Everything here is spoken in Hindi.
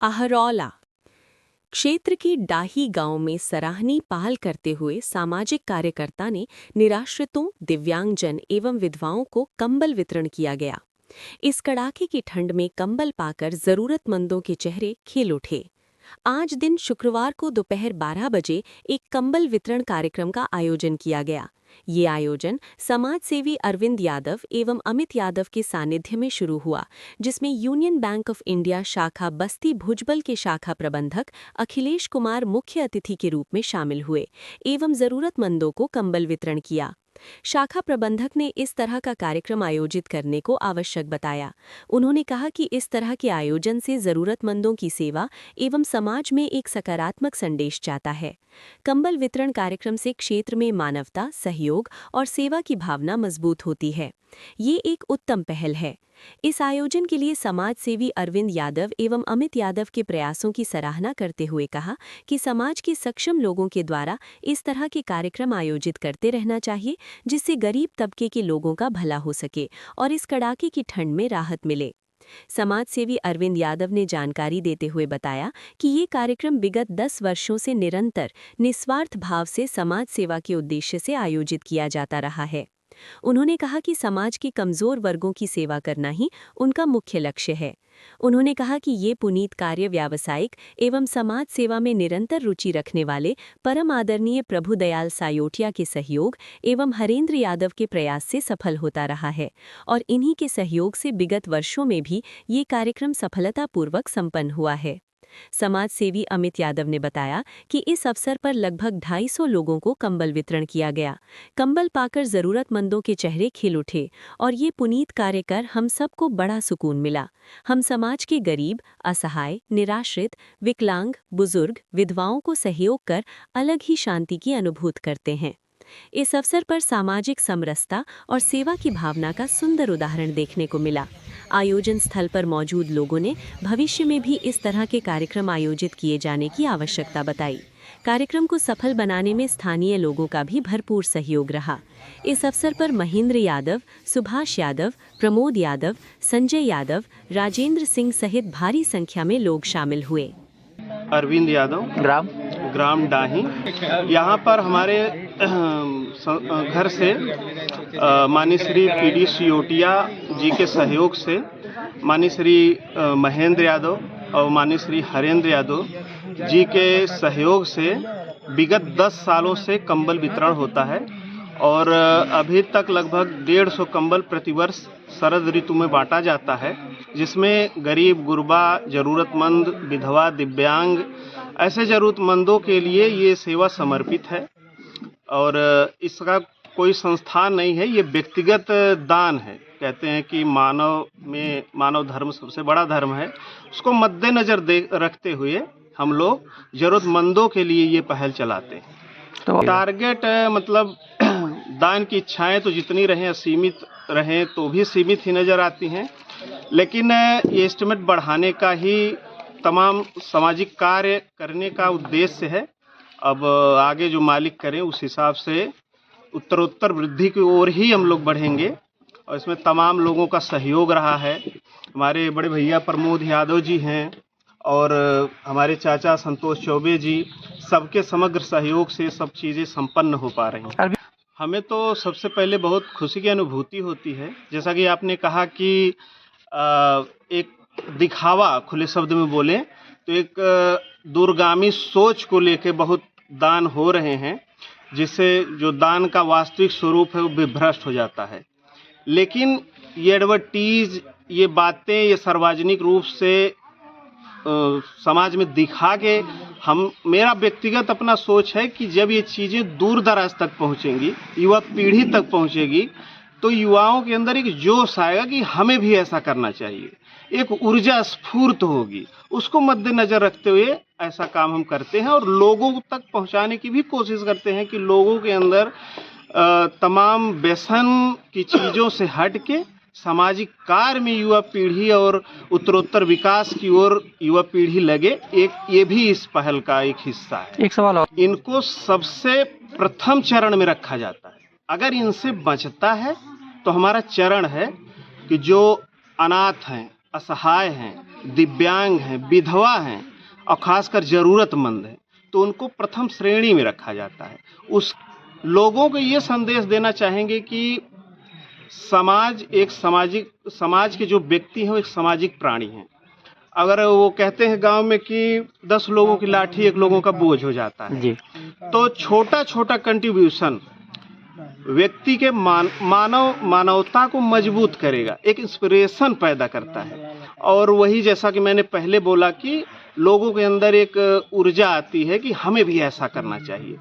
आहरौला क्षेत्र के डाही गांव में सराहनीय पहल करते हुए सामाजिक कार्यकर्ता ने निराश्रितों, दिव्यांगजन एवं विधवाओं को कंबल वितरण किया गया। इस कड़ाके की ठंड में कंबल पाकर जरूरतमंदों के चेहरे खिल उठे। आज दिन शुक्रवार को दोपहर 12 बजे एक कंबल वितरण कार्यक्रम का आयोजन किया गया। ये आयोजन समाजसेवी अरविंद यादव एवं अमित यादव के सानिध्य में शुरू हुआ, जिसमें यूनियन बैंक ऑफ इंडिया शाखा बस्ती भुजबल के शाखा प्रबंधक अखिलेश कुमार मुख्य अतिथि के रूप में शामिल हुए एवं जरूरतमंदों को कंबल वितरण किया। शाखा प्रबंधक ने इस तरह का कार्यक्रम आयोजित करने को आवश्यक बताया। उन्होंने कहा कि इस तरह के आयोजन से जरूरतमंदों की सेवा एवं समाज में एक सकारात्मक संदेश जाता है। कंबल वितरण कार्यक्रम से क्षेत्र में मानवता, सहयोग और सेवा की भावना मजबूत होती है। ये एक उत्तम पहल है। इस आयोजन के लिए समाजसेवी अरविंद यादव एवं अमित यादव के प्रयासों की सराहना करते हुए कहा कि समाज के सक्षम लोगों के द्वारा इस तरह के कार्यक्रम आयोजित करते रहना चाहिए, जिससे गरीब तबके के लोगों का भला हो सके और इस कड़ाके की ठंड में राहत मिले। समाजसेवी अरविंद यादव ने जानकारी देते हुए बताया कि ये कार्यक्रम विगत 10 वर्षों से निरंतर निस्वार्थ भाव से समाज सेवा के उद्देश्य से आयोजित किया जाता रहा है। उन्होंने कहा कि समाज के कमजोर वर्गों की सेवा करना ही उनका मुख्य लक्ष्य है। उन्होंने कहा कि ये पुनीत कार्य व्यावसायिक एवं समाज सेवा में निरंतर रुचि रखने वाले परम आदरणीय प्रभुदयाल सायोटिया के सहयोग एवं हरेंद्र यादव के प्रयास से सफल होता रहा है और इन्हीं के सहयोग से विगत वर्षों में भी ये कार्यक्रम सफलतापूर्वक संपन्न हुआ है। समाजसेवी अमित यादव ने बताया कि इस अवसर पर लगभग 250 लोगों को कंबल वितरण किया गया। कंबल पाकर जरूरतमंदों के चेहरे खिल उठे और ये पुनीत कार्य कर हम सबको बड़ा सुकून मिला। हम समाज के गरीब, असहाय, निराश्रित, विकलांग, बुजुर्ग, विधवाओं को सहयोग कर अलग ही शांति की अनुभूति करते हैं। इस अवसर पर सामाजिक समरसता और सेवा की भावना का सुंदर उदाहरण देखने को मिला। आयोजन स्थल पर मौजूद लोगों ने भविष्य में भी इस तरह के कार्यक्रम आयोजित किए जाने की आवश्यकता बताई। कार्यक्रम को सफल बनाने में स्थानीय लोगों का भी भरपूर सहयोग रहा। इस अवसर पर महेंद्र यादव, सुभाष यादव, प्रमोद यादव, संजय यादव, राजेंद्र सिंह सहित भारी संख्या में लोग शामिल हुए। अरविंद यादव, ग्राम डाही। यहाँ पर हमारे घर से माननीय श्री पीडी सियोटिया जी के सहयोग से माननीय श्री महेंद्र यादव और माननीय श्री हरेंद्र यादव जी के सहयोग से विगत 10 सालों से कंबल वितरण होता है और अभी तक लगभग 150 कंबल प्रतिवर्ष शरद ऋतु में बांटा जाता है, जिसमें गरीब, गुरबा, ज़रूरतमंद, विधवा, दिव्यांग ऐसे ज़रूरतमंदों के लिए ये सेवा समर्पित है और इसका कोई संस्थान नहीं है, ये व्यक्तिगत दान है। कहते हैं कि मानव धर्म सबसे बड़ा धर्म है, उसको मद्देनज़र रखते हुए हम लोग ज़रूरतमंदों के लिए ये पहल चलाते हैं। तो टारगेट मतलब दान की इच्छाएं तो जितनी रहें, सीमित रहें तो भी सीमित ही नज़र आती हैं, लेकिन ये एस्टिमेट बढ़ाने का ही तमाम सामाजिक कार्य करने का उद्देश्य है। अब आगे जो मालिक करें उस हिसाब से उत्तरोत्तर वृद्धि की ओर ही हम लोग बढ़ेंगे और इसमें तमाम लोगों का सहयोग रहा है। हमारे बड़े भैया प्रमोद यादव जी हैं और हमारे चाचा संतोष चौबे जी, सबके समग्र सहयोग से सब चीज़ें संपन्न हो पा रही हैं। हमें तो सबसे पहले बहुत खुशी की अनुभूति होती है। जैसा कि आपने कहा कि एक दिखावा, खुले शब्द में बोलें तो एक दूरगामी सोच को लेके बहुत दान हो रहे हैं, जिससे जो दान का वास्तविक स्वरूप है वो विभ्रष्ट हो जाता है। लेकिन ये एडवर्टीज, ये बातें, ये सार्वजनिक रूप से समाज में दिखा के मेरा व्यक्तिगत अपना सोच है कि जब ये चीज़ें दूर दराज तक पहुँचेंगी, युवा पीढ़ी तक पहुँचेगी, तो युवाओं के अंदर एक जोश आएगा कि हमें भी ऐसा करना चाहिए, एक ऊर्जा स्फूर्त होगी। उसको मद्देनज़र रखते हुए ऐसा काम हम करते हैं और लोगों तक पहुंचाने की भी कोशिश करते हैं कि लोगों के अंदर तमाम व्यसन की चीज़ों से हट के सामाजिक कार्य में युवा पीढ़ी और उत्तरोत्तर विकास की ओर युवा पीढ़ी लगे, एक ये भी इस पहल का एक हिस्सा है। एक सवाल और, इनको सबसे प्रथम चरण में रखा जाता है। अगर इनसे बचता है तो हमारा चरण है कि जो अनाथ हैं, असहाय हैं, दिव्यांग हैं, विधवा हैं और खासकर ज़रूरतमंद हैं, तो उनको प्रथम श्रेणी में रखा जाता है। उस लोगों को ये संदेश देना चाहेंगे कि समाज के जो व्यक्ति हैं वो एक सामाजिक प्राणी हैं। अगर वो कहते हैं गांव में कि 10 लोगों की लाठी 1 लोगों का बोझ हो जाता है जी। तो छोटा छोटा कंट्रीब्यूशन व्यक्ति के मानवता को मजबूत करेगा, एक इंस्पिरेशन पैदा करता है। और वही जैसा कि मैंने पहले बोला कि लोगों के अंदर एक ऊर्जा आती है कि हमें भी ऐसा करना चाहिए।